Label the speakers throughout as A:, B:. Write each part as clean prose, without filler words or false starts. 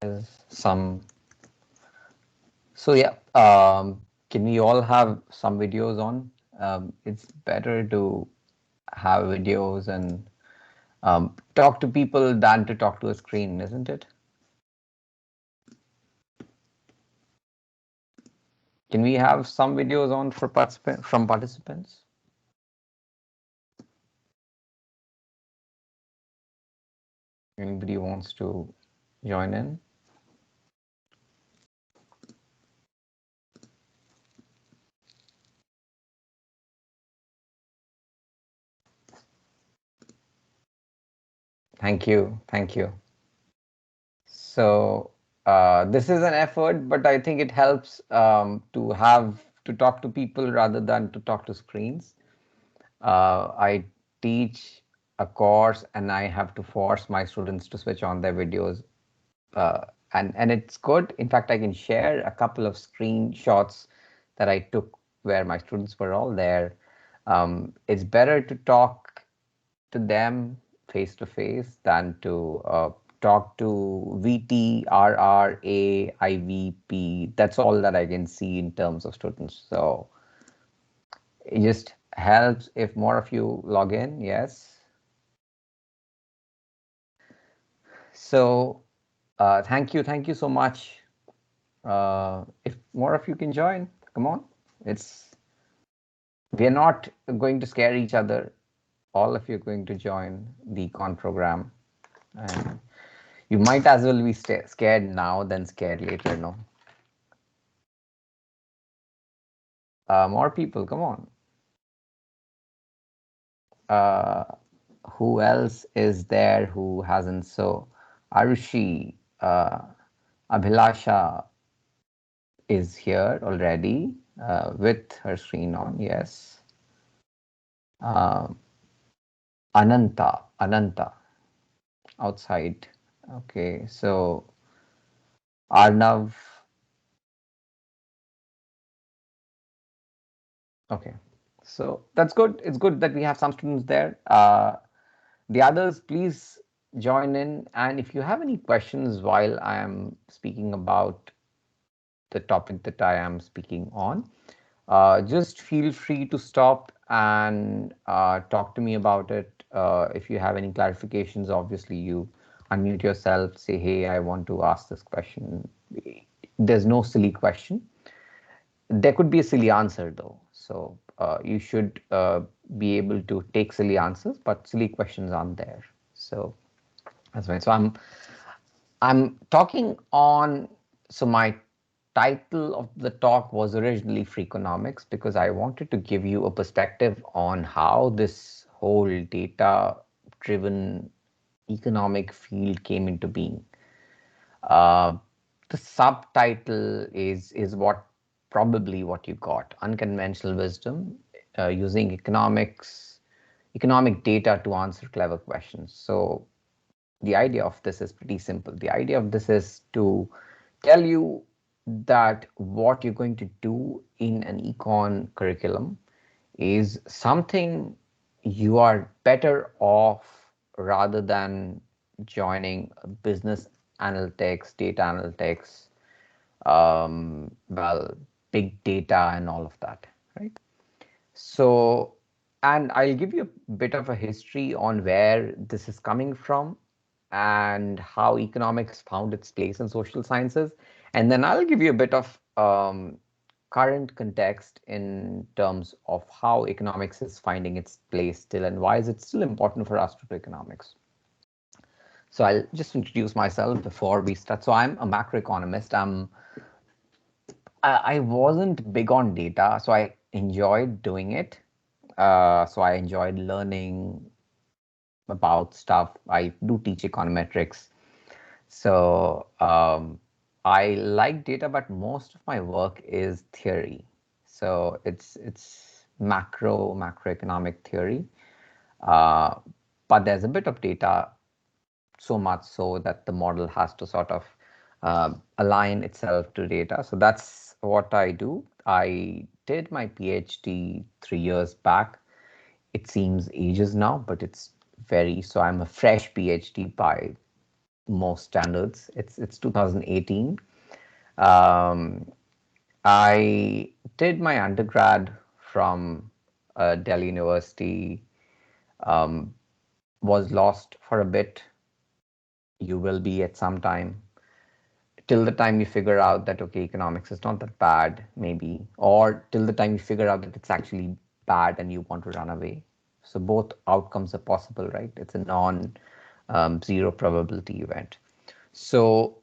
A: There's some. So yeah, can we all have some videos on? It's better to have videos and talk to people than to talk to a screen, isn't it? Can we have some videos on for from participants? Anybody wants to join in? Thank you. Thank you. So this is an effort, but I think it helps to talk to people rather than to talk to screens. I teach a course and I have to force my students to switch on their videos. Uh, and it's good. In fact, I can share a couple of screenshots that I took where my students were all there. It's better to talk to them face to face than to talk to VT, RR, A, IVP. That's all that I can see in terms of students. So it just helps if more of you log in. Yes. So thank you so much. If more of you can join, come on. We're not going to scare each other. All of you are going to join the con program, and you might as well be scared now than scared later. No. More people, come on. Uh, who else is there who hasn't? So Arushi, Abhilasha is here already with her screen on. Yes. Uh, Ananta outside. Okay, so Arnav. Okay, so that's good. It's good that we have some students there. The others, please join in. And if you have any questions while I am speaking about the topic that I am speaking on, just feel free to stop and talk to me about it. If you have any clarifications, obviously you unmute yourself, say, hey, I want to ask this question. There's no silly question. There could be a silly answer though. So you should be able to take silly answers, but silly questions aren't there. So that's right. So I'm talking on, so my title of the talk was originally Freakonomics because I wanted to give you a perspective on how this whole data driven economic field came into being. Uh, the subtitle is what probably what you got: unconventional wisdom using economic data to answer clever questions. So the idea of this is pretty simple. The idea of this is to tell you that what you're going to do in an econ curriculum is something you are better off rather than joining business analytics, data analytics, well, big data and all of that, right? So, and I'll give you a bit of a history on where this is coming from and how economics found its place in social sciences. And then I'll give you a bit of current context in terms of how economics is finding its place still and why is it still important for us to do economics. So I'll just introduce myself before we start. So I'm a macroeconomist. I wasn't big on data, so I enjoyed doing it. So I enjoyed learning about stuff. I do teach econometrics. So I like data, but most of my work is theory. So it's macroeconomic theory. Uh, but there's a bit of data, so much so that the model has to sort of align itself to data. So that's what I do. I did my PhD 3 years back. It seems ages now, but it's very, so I'm a fresh PhD by most standards. It's 2018. Um, I did my undergrad from Delhi University. Um, was lost for a bit. You will be at some time, till the time you figure out that okay, economics is not that bad, maybe, or till the time you figure out that it's actually bad and you want to run away. So both outcomes are possible, right? It's a non zero probability event. So,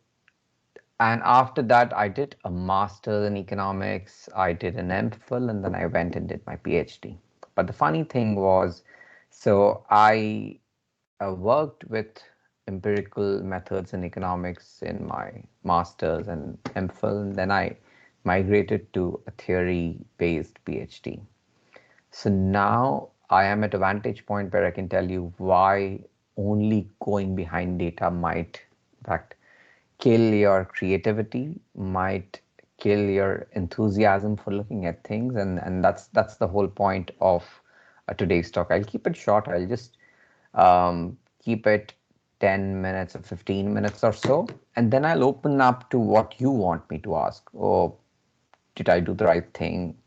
A: and after that, I did a master's in economics, I did an MPhil, and then I went and did my PhD. But the funny thing was, so I worked with empirical methods in economics in my master's and MPhil, and then I migrated to a theory-based PhD. So now I am at a vantage point where I can tell you why only going behind data might, in fact, kill your creativity, might kill your enthusiasm for looking at things, and that's the whole point of today's talk. I'll keep it short. I'll just keep it 10 minutes or 15 minutes or so, and then I'll open up to what you want me to ask. Oh, did I do the right thing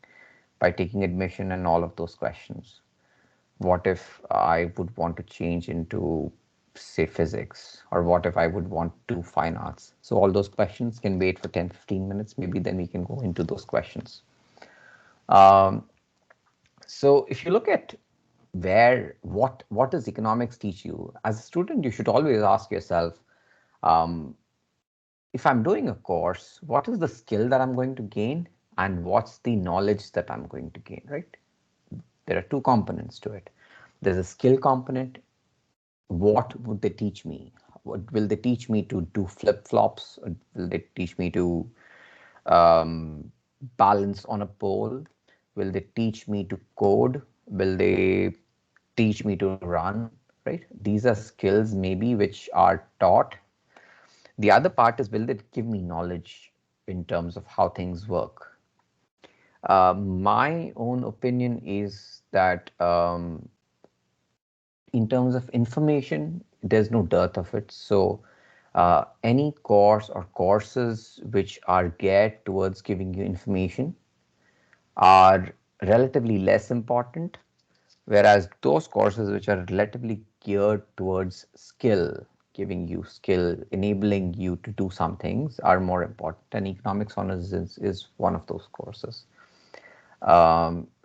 A: by taking admission and all of those questions? What if I would want to change into, say, physics? Or what if I would want to fine arts? So all those questions can wait for 10, 15 minutes. Maybe then we can go into those questions. Um, so if you look at what does economics teach you? As a student, you should always ask yourself, um, if I'm doing a course, what is the skill that I'm going to gain? And what's the knowledge that I'm going to gain, right? There are two components to it. There's a skill component. What would they teach me? What will they teach me to do flip flops? Or will they teach me to um, balance on a pole? Will they teach me to code? Will they teach me to run? Right? These are skills maybe which are taught. The other part is, will they give me knowledge in terms of how things work? My own opinion is that in terms of information, there's no dearth of it. So any course or courses which are geared towards giving you information are relatively less important, whereas those courses which are relatively geared towards skill, giving you skill, enabling you to do some things, are more important. And economics honors is one of those courses.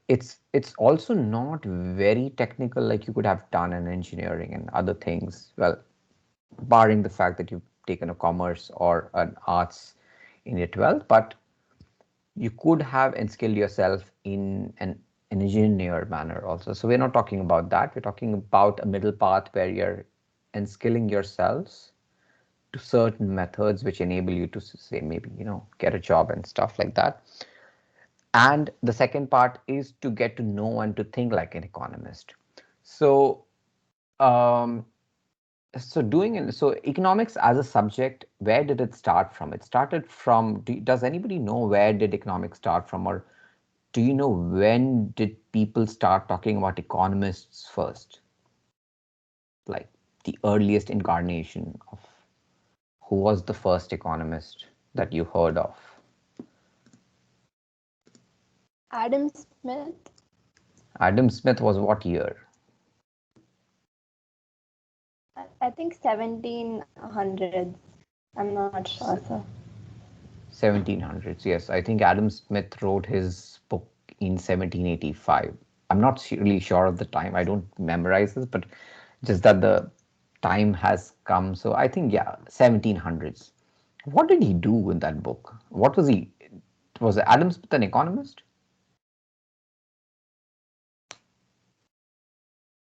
A: It's also not very technical like you could have done in engineering and other things. Well, barring the fact that you've taken a commerce or an arts in your 12th, but you could have unskilled yourself in an engineer manner also. So we're not talking about that. We're talking about a middle path where you're unskilling yourselves to certain methods which enable you to say maybe get a job and stuff like that. And the second part is to get to know and to think like an economist. So um, so economics as a subject, where did it start from? It started from, does anybody know where did economics start from, or do you know when did people start talking about economists first? Like the earliest incarnation of who was the first economist that you heard of?
B: Adam Smith.
A: Adam Smith was what year?
B: I think 1700s. I'm not sure, sir.
A: 1700s, yes. I think Adam Smith wrote his book in 1785. I'm not really sure of the time. I don't memorize this, but just that the time has come. So I think, yeah, 1700s. What did he do in that book? What was he? Was Adam Smith an economist?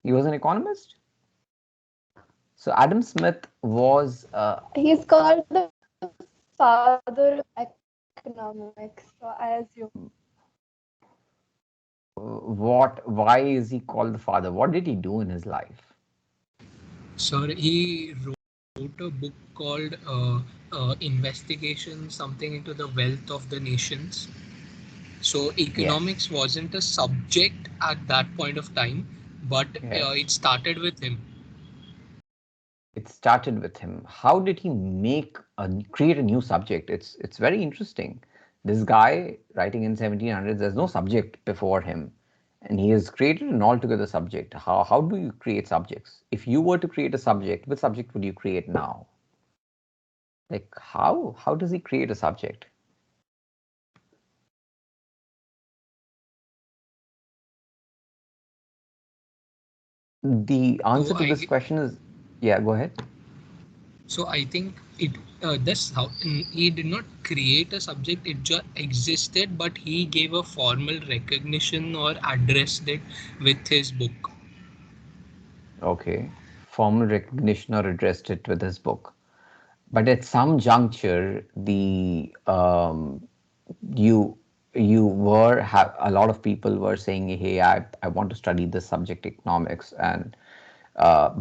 A: He was an economist? So Adam Smith was
B: He's called the father of economics, so I assume.
A: why is he called the father? What did he do in his life?
C: Sir, he wrote a book called Investigation, something into the wealth of the nations. So,
A: Yes.
C: economics wasn't a subject at that point of time, but
A: Yes.
C: it started with him.
A: It started with him. How did he create a new subject? It's very interesting. This guy writing in 1700s, there's no subject before him, and he has created an altogether subject. How do you create subjects? If you were to create a subject, which subject would you create now? Like how does he create a subject? The answer
C: So
A: to this question is, yeah, go ahead.
C: so I think it that's how he did not create a subject. It just existed, but he gave a formal recognition or addressed it with his book.
A: Okay, formal recognition or addressed it with his book. But at some juncture, the you you were have a lot of people were saying, hey, I want to study this subject economics, and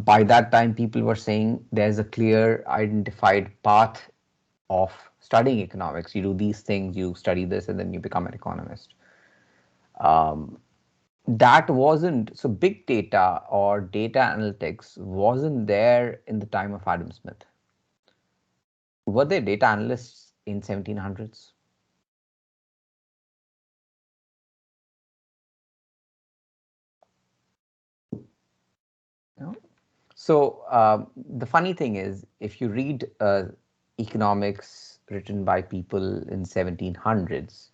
A: by that time people were saying there's a clear identified path of studying economics. You do these things, you study this, and then you become an economist. That wasn't so. Big data or data analytics wasn't there in the time of Adam Smith. Were there data analysts in 1700s? No. So the funny thing is, if you read economics written by people in 1700s,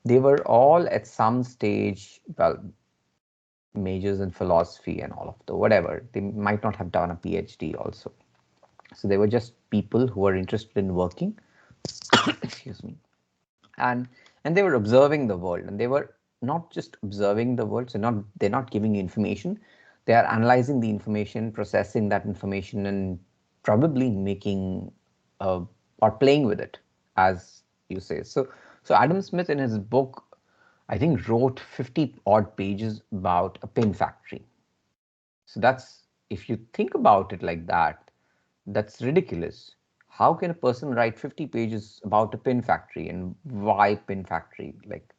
A: they were all at some stage, well, majors in philosophy and all of the whatever. They might not have done a PhD also. So they were just people who were interested in working. Excuse me. and and they were observing the world, and they were not just observing the world, so not they're not giving you information, they are analyzing the information, processing that information, and probably making or playing with it, as you say. So Adam Smith in his book, I think, wrote 50 odd pages about a pin factory. So that's, if you think about it like that, that's ridiculous. How can a person write 50 pages about a pin factory, and why pin factory? Like,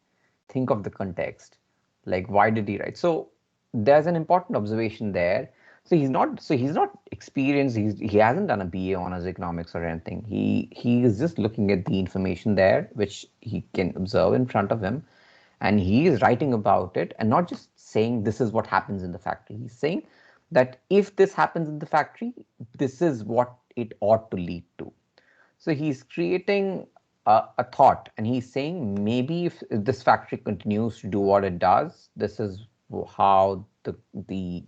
A: think of the context. Like, why did he write? So there's an important observation there. So he's not experienced. He hasn't done a BA honors economics or anything. He is just looking at the information there, which he can observe in front of him, and he is writing about it, and not just saying this is what happens in the factory. He's saying that if this happens in the factory, this is what it ought to lead to. So he's creating a thought, and he's saying maybe if this factory continues to do what it does, this is how the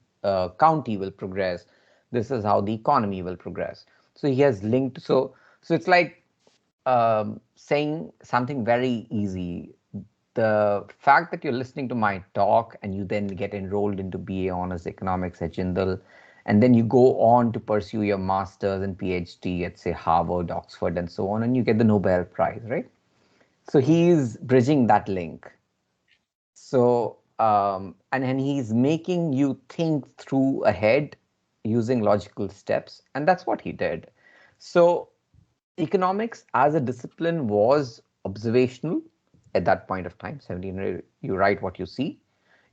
A: county will progress. This is how the economy will progress. So he has linked. So it's like saying something very easy. The fact that you're listening to my talk and you then get enrolled into BA honors economics at Jindal, and then you go on to pursue your master's and PhD at, say, Harvard, Oxford, and so on, and you get the Nobel Prize, right? So he's bridging that link. So and he's making you think through ahead using logical steps, and that's what he did. So economics as a discipline was observational at that point of time. 1700, you write what you see,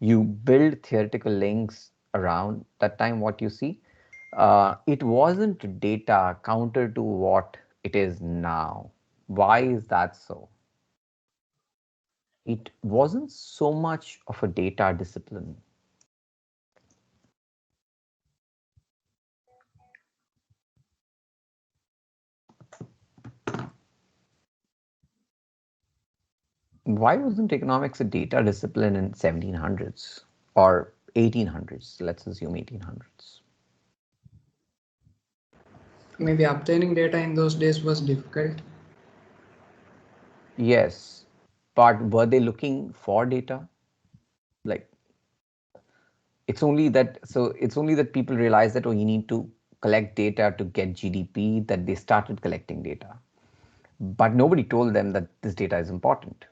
A: you build theoretical links around that time what you see. It wasn't data counter to what it is now. Why is that so? It wasn't so much of a data discipline. Why wasn't economics a data discipline in 1700s or 1800s? Let's assume 1800s.
D: Maybe obtaining data in those days was difficult.
A: Yes, but were they looking for data? Like, it's only that people realize that, oh, you need to collect data to get GDP, that they started collecting data. But nobody told them that this data is important,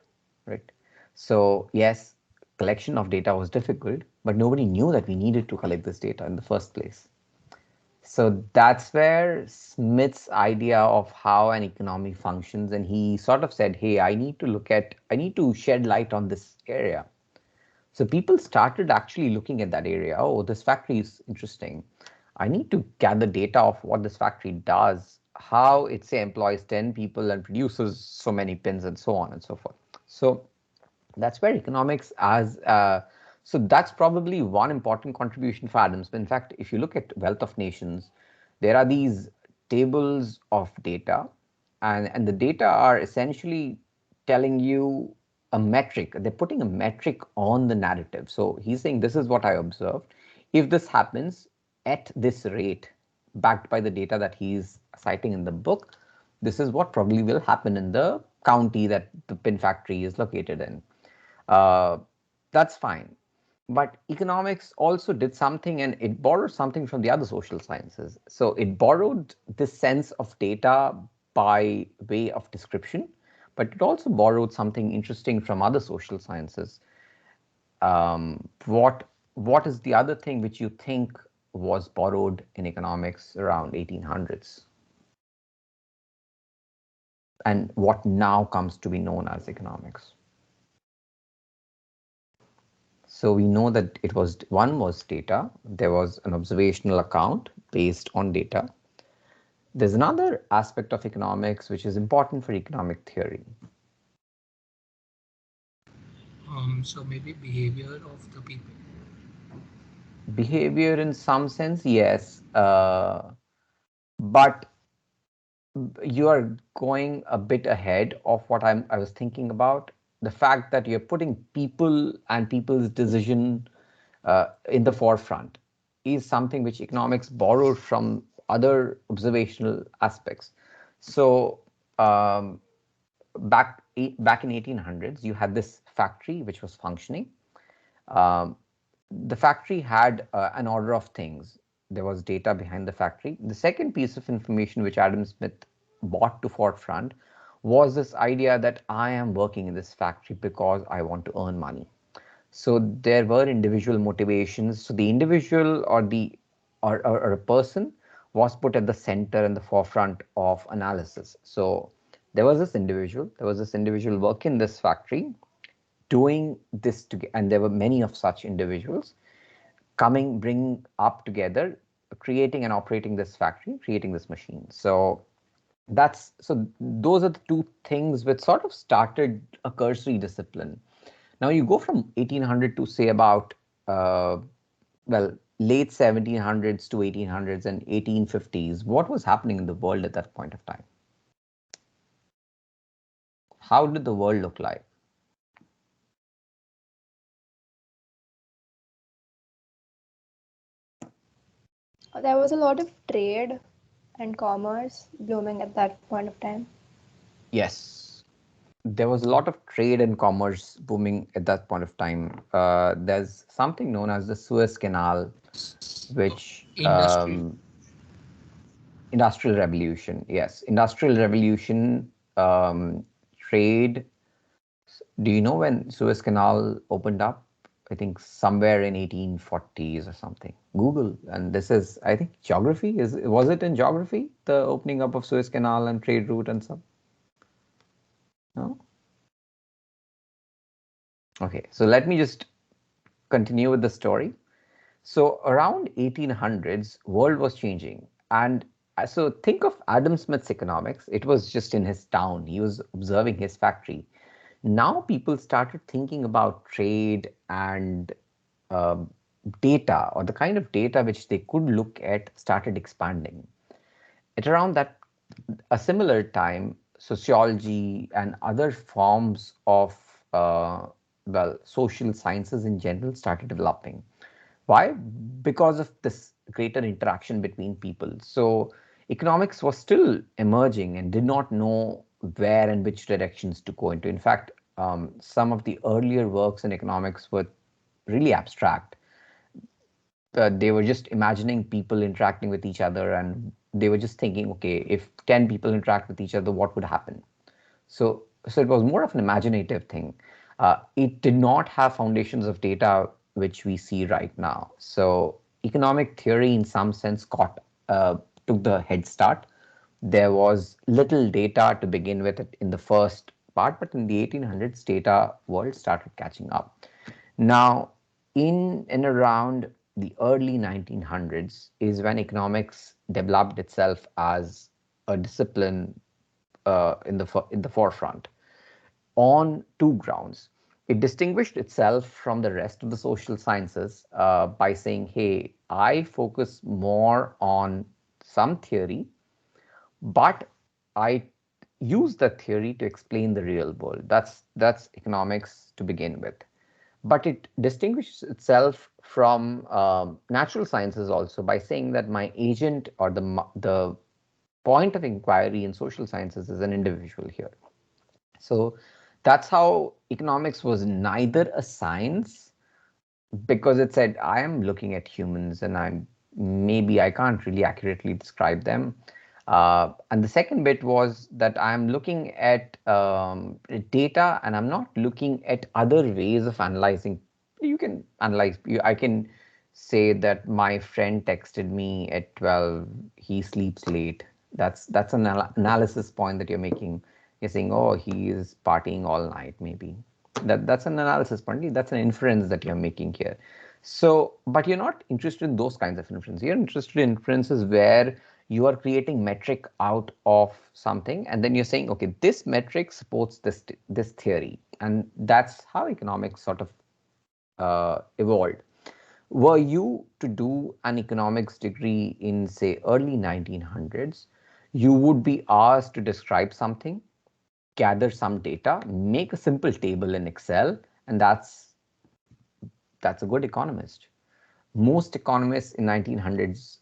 A: right? So yes, collection of data was difficult, but nobody knew that we needed to collect this data in the first place. So that's where Smith's idea of how an economy functions, and he sort of said, hey, I need to shed light on this area. So people started actually looking at that area. Oh, this factory is interesting. I need to gather data of what this factory does, how it say employs 10 people and produces so many pins and so on and so forth. So that's where economics as so that's probably one important contribution for Adams. But in fact, if you look at Wealth of Nations, there are these tables of data, and the data are essentially telling you a metric. They're putting a metric on the narrative. So he's saying this is what I observed. If this happens at this rate, backed by the data that he's citing in the book, this is what probably will happen in the county that the pin factory is located in. Uh, that's fine. But economics also did something, and it borrowed something from the other social sciences. So it borrowed this sense of data by way of description, but it also borrowed something interesting from other social sciences. What is the other thing which you think was borrowed in economics around 1800s, and what now comes to be known as economics? So we know that it was, one was data. There was an observational account based on data. There's another aspect of economics which is important for economic theory.
C: So maybe behavior of the people.
A: Behavior in some sense, yes, but you are going a bit ahead of what I was thinking about. The fact that you're putting people and people's decision in the forefront is something which economics borrowed from other observational aspects. So back in 1800s, you had this factory which was functioning. Um, the factory had an order of things. There was data behind the factory. The second piece of information which Adam Smith brought to forefront was this idea that I am working in this factory because I want to earn money. So there were individual motivations. So the individual or or a person was put at the center and the forefront of analysis. So there was this individual working in this factory doing this together, and there were many of such individuals bringing up together, creating and operating this factory, creating this machine. So those are the two things which sort of started a cursory discipline. Now you go from 1800 to say about well, late 1700s to 1800s and 1850s. What was happening in the world at that point of time? How did the world look like?
B: There was a lot of trade and commerce blooming at that point of time.
A: Yes, there was a lot of trade and commerce booming at that point of time. There's something known as the Suez Canal, which Industrial Revolution. Yes, Industrial Revolution, trade. Do you know when Suez Canal opened up? I think somewhere in 1840s or something. Google, and this is, I think, geography. Was it in geography, the opening up of Suez Canal and trade route and stuff? No? Okay, so let me just continue with the story. So around 1800s, world was changing. And so think of Adam Smith's economics. It was just in his town. He was observing his factory. Now people started thinking about trade and um data, or the kind of data which they could look at started expanding. At around that, a similar time, sociology and other forms of social sciences in general started developing. Why? Because of this greater interaction between people. So economics was still emerging and did not know where and which directions to go into. In fact, some of the earlier works in economics were really abstract. They were just imagining people interacting with each other, and they were just thinking, okay, if 10 people interact with each other, what would happen? So it was more of an imaginative thing. It did not have foundations of data which we see right now. So economic theory, in some sense, took the head start. There was little data to begin with in the first part, but in the 1800s, data world started catching up. Now, in and around the early 1900s is when economics developed itself as a discipline in the forefront on two grounds. It distinguished itself from the rest of the social sciences by saying, hey, I focus more on some theory, but I use that theory to explain the real world. That's economics to begin with. But it distinguishes itself from natural sciences also by saying that my agent or the point of inquiry in social sciences is an individual here. So that's how economics was neither a science, because it said I am looking at humans and I can't really accurately describe them. And the second bit was that I'm looking at data and I'm not looking at other ways of analyzing. You can analyze, I can say that my friend texted me at 12, he sleeps late. That's an analysis point that you're making. You're saying, oh, he is partying all night, maybe. That's an analysis point. That's an inference that you're making here. So, but you're not interested in those kinds of inferences. You're interested in inferences where you are creating metric out of something, and then you're saying, okay, this metric supports this theory, and that's how economics sort of evolved. Were you to do an economics degree in, say, early 1900s, you would be asked to describe something, gather some data, make a simple table in Excel, and that's a good economist. Most economists in 1900s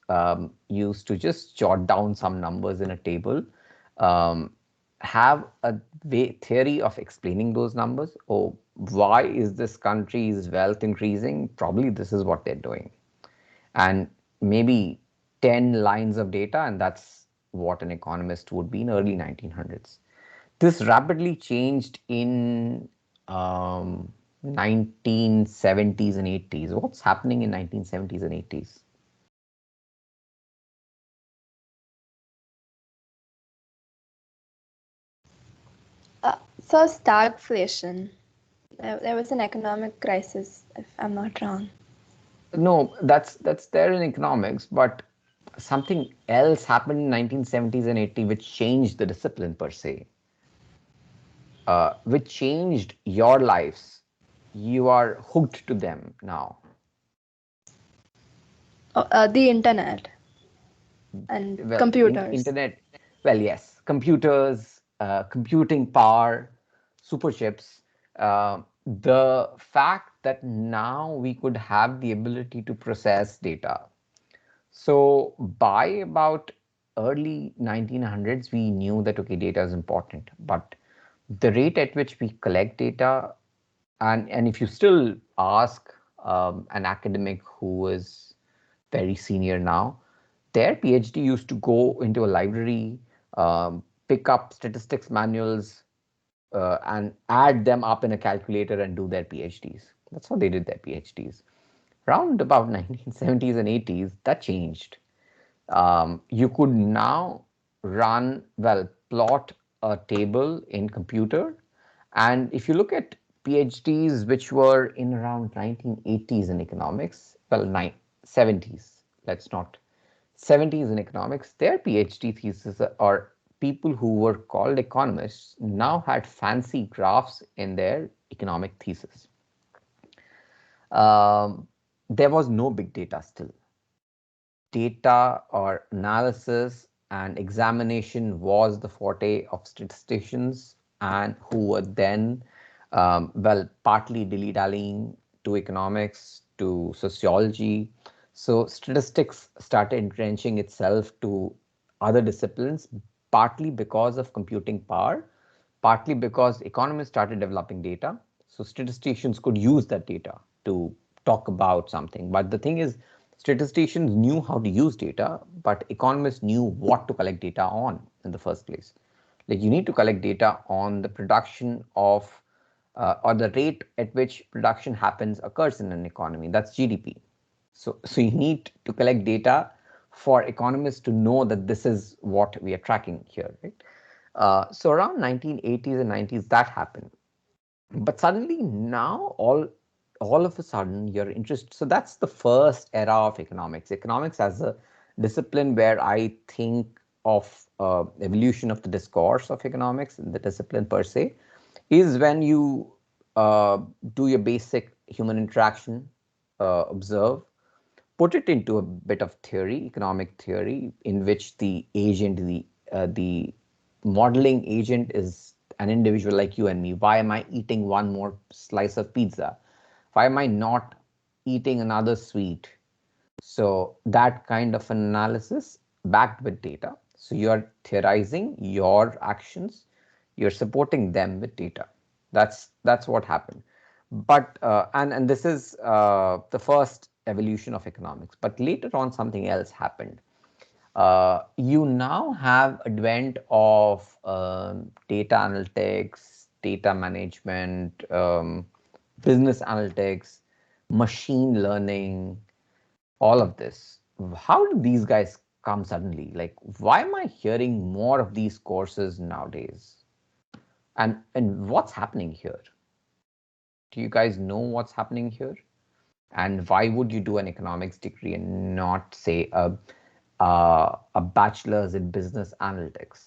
A: used to just jot down some numbers in a table, um, have a theory of explaining those numbers. Oh, why is this country's wealth increasing? Probably this is what they're doing. And maybe 10 lines of data, and that's what an economist would be in early 1900s. This rapidly changed in 1970s and 80s. What's happening in 1970s and 80s?
B: So stagflation. There was an economic crisis, if I'm not wrong.
A: No, that's there in economics, but something else happened in 1970s and 80s which changed the discipline per se, which changed your lives. You are hooked to them now.
B: The internet and
A: Well,
B: computers.
A: internet, well, yes, computers, computing power, super chips, the fact that now we could have the ability to process data. So by about early 1900s, we knew that, okay, data is important, but the rate at which we collect data, and if you still ask an academic who is very senior now, their PhD used to go into a library, pick up statistics manuals, and add them up in a calculator and do their PhDs. That's how they did their PhDs. Around about 1970s and 80s, that changed. You could now plot a table in computer. And if you look at PhDs which were in around 1980s in economics, 70s, let's not, 70s in economics, their PhD thesis or people who were called economists now had fancy graphs in their economic thesis. There was no big data still. Data or analysis and examination was the forte of statisticians, and who were then, partly dilly-dallying to economics, to sociology. So statistics started entrenching itself to other disciplines, partly because of computing power, partly because economists started developing data. So statisticians could use that data to talk about something. But the thing is, statisticians knew how to use data, but economists knew what to collect data on in the first place. Like, you need to collect data on the production of or the rate at which production occurs in an economy. That's GDP. So you need to collect data for economists to know that this is what we are tracking here, right? So around 1980s and 90s, that happened. But suddenly now all of a sudden your interest, so that's the first era of economics. Economics as a discipline where I think of evolution of the discourse of economics, the discipline per se, is when you uh, do your basic human interaction, observe, put it into a bit of theory, economic theory, in which the agent, the modeling agent is an individual like you and me. Why am I eating one more slice of pizza? Why am I not eating another sweet? So that kind of analysis backed with data. So you're theorizing your actions, you're supporting them with data. That's what happened. But and this is the first evolution of economics. But later on, something else happened. You now have advent of data analytics, data management, business analytics, machine learning, all of this. How did these guys come suddenly? Like, why am I hearing more of these courses nowadays? And what's happening here? Do you guys know what's happening here? And why would you do an economics degree and not say a bachelor's in business analytics?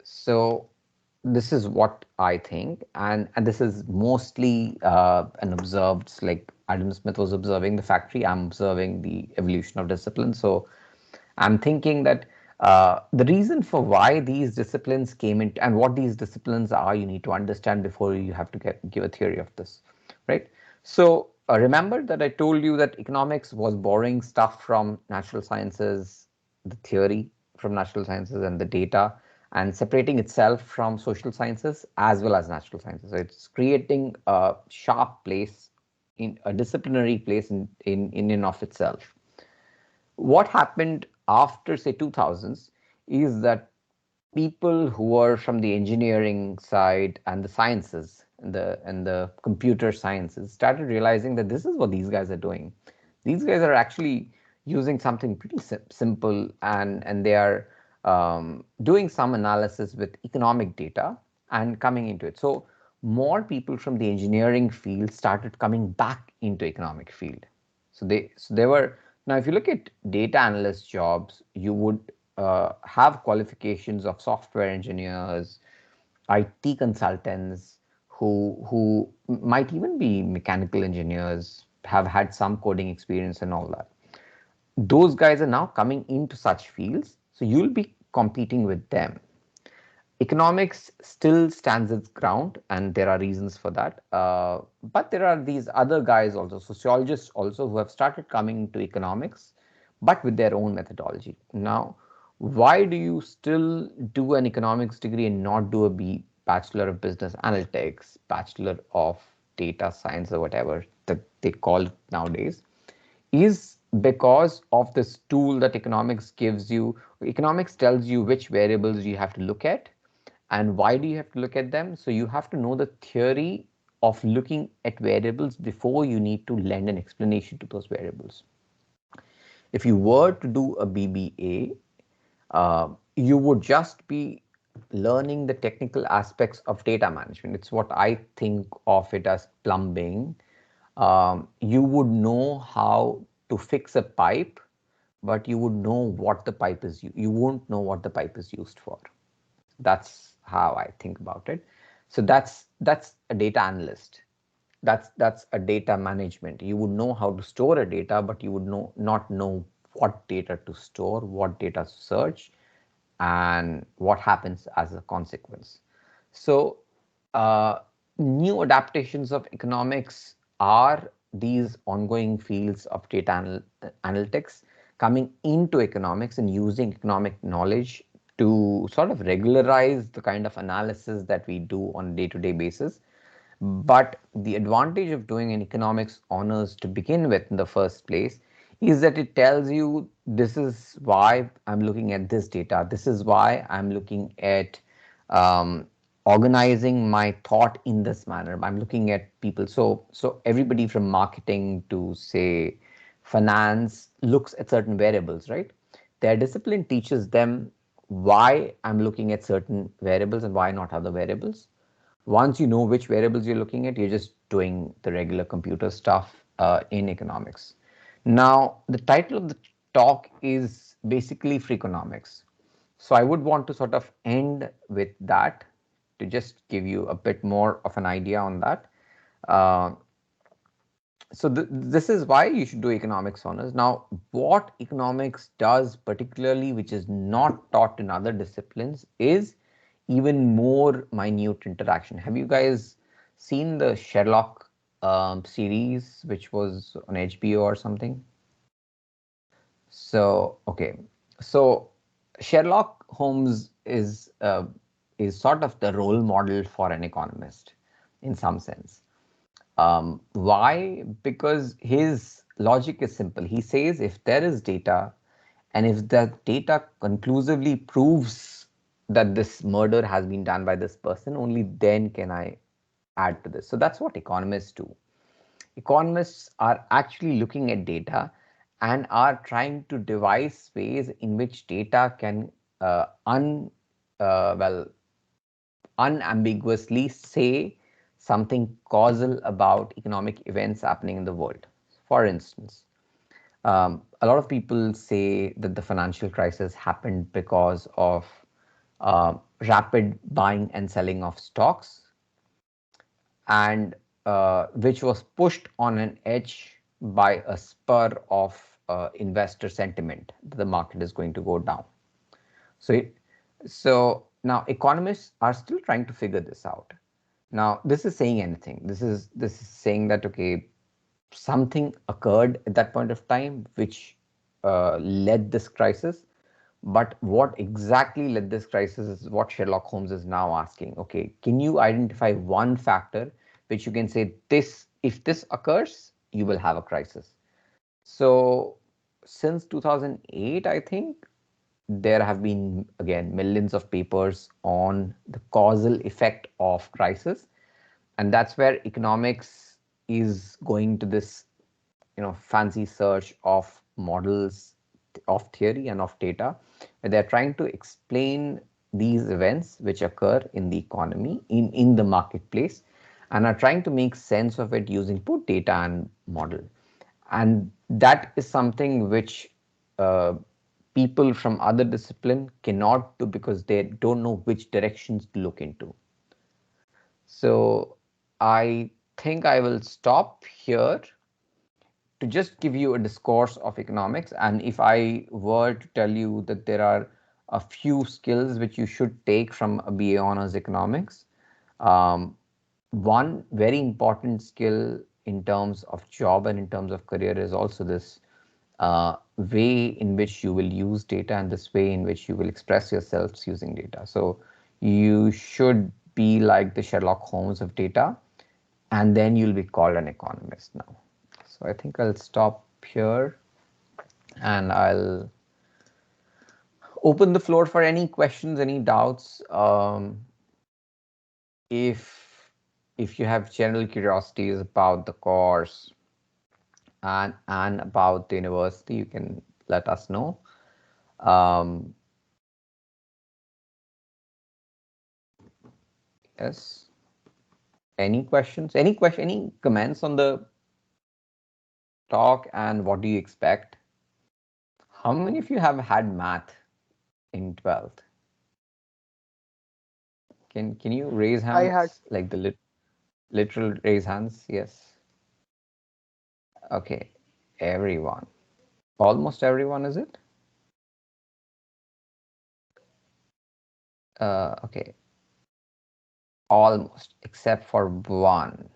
A: So this is what I think, and this is mostly an observed, like Adam Smith was observing the factory, I'm observing the evolution of discipline. So I'm thinking that the reason for why these disciplines came into, and what these disciplines are, you need to understand before you have to give a theory of this, right? So remember that I told you that economics was borrowing stuff from natural sciences, the theory from natural sciences and the data, and separating itself from social sciences as well as natural sciences. So it's creating a sharp place, in a disciplinary place in and of itself. What happened after, say, 2000s is that people who are from the engineering side and the sciences and the computer sciences started realizing that this is what these guys are doing. These guys are actually using something pretty simple, and they are doing some analysis with economic data and coming into it. So more people from the engineering field started coming back into economic field. So they were, now if you look at data analyst jobs, you would have qualifications of software engineers, IT consultants, who might even be mechanical engineers, have had some coding experience and all that. Those guys are now coming into such fields, so you'll be competing with them. Economics still stands its ground, and there are reasons for that. But there are these other guys also, sociologists also, who have started coming into economics, but with their own methodology. Now, why do you still do an economics degree and not do a Bachelor of Business Analytics, Bachelor of Data Science, or whatever that they call it nowadays? Is because of this tool that economics gives you. Economics tells you which variables you have to look at and why do you have to look at them. So you have to know the theory of looking at variables before you need to lend an explanation to those variables. If you were to do a BBA, you would just be learning the technical aspects of data management. It's what I think of it as plumbing. You would know how to fix a pipe, but you would know what the pipe is. You won't know what the pipe is used for. That's how I think about it. So that's a data analyst. That's a data management. You would know how to store a data, but you would not know what data to store, what data to search, and what happens as a consequence. So new adaptations of economics are these ongoing fields of data analytics coming into economics and using economic knowledge to sort of regularize the kind of analysis that we do on a day-to-day basis. But the advantage of doing an economics honors to begin with in the first place is that it tells you this is why I'm looking at this data. This is why I'm looking at organizing my thought in this manner. I'm looking at people. So everybody from marketing to, say, finance looks at certain variables, right? Their discipline teaches them why I'm looking at certain variables and why not other variables. Once you know which variables you're looking at, you're just doing the regular computer stuff in economics. Now, the title of the talk is basically Freakonomics. So I would want to sort of end with that to just give you a bit more of an idea on that. Uh, so this is why you should do economics honors. Now, what economics does particularly, which is not taught in other disciplines, is even more minute interaction. Have you guys seen the Sherlock series, which was on HBO or something? So okay, so Sherlock Holmes is sort of the role model for an economist in some sense. Why? Because his logic is simple. He says if there is data and if that data conclusively proves that this murder has been done by this person, only then can I add to this. So that's what economists do. Economists are actually looking at data and are trying to devise ways in which data can uh, un well unambiguously say something causal about economic events happening in the world. For instance, a lot of people say that the financial crisis happened because of rapid buying and selling of stocks, and which was pushed on an edge by a spur of investor sentiment that the market is going to go down. So, so now economists are still trying to figure this out. Now, this is saying anything. This is saying that okay, something occurred at that point of time which led this crisis. But what exactly led this crisis is what Sherlock Holmes is now asking. Okay, can you identify one factor which you can say this, if this occurs, you will have a crisis? So since 2008, I think there have been again millions of papers on the causal effect of crisis, and that's where economics is going to this fancy search of models of theory and of data, where they're trying to explain these events which occur in the economy, in the marketplace, and are trying to make sense of it using both data and model. And that is something which uh, people from other discipline cannot do because they don't know which directions to look into. So I think I will stop here to just give you a discourse of economics. And if I were to tell you that there are a few skills which you should take from a BA Honors Economics, um, one very important skill in terms of job and in terms of career is also this way in which you will use data and this way in which you will express yourselves using data. So you should be like the Sherlock Holmes of data, and then you'll be called an economist now. So I think I'll stop here and I'll open the floor for any questions, any doubts. If you have general curiosities about the course and about the university, you can let us know. Um, yes. Any questions? Any comments on the talk and what do you expect? How many of you have had math in 12th? Can you raise
E: I had
A: hands like the literal raise hands? Yes. Okay. Everyone. Almost everyone, is it? Okay. Almost, except for one.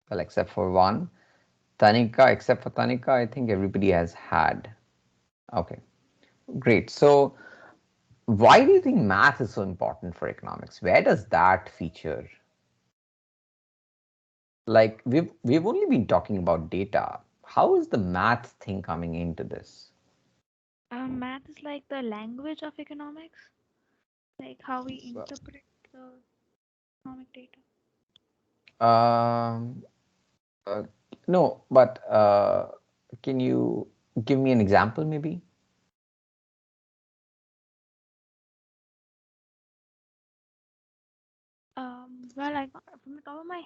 A: Well, except for one. Tanika, except for Tanika, I think everybody has had. Okay. Great. So why do you think math is so important for economics? Where does that feature? Like we've only been talking about data. How is the math thing coming into this?
F: Math is like the language of economics, like how we
A: Well,
F: interpret the economic data.
A: um, uh, no, but can you give me an example, maybe?
F: Well, from the top of my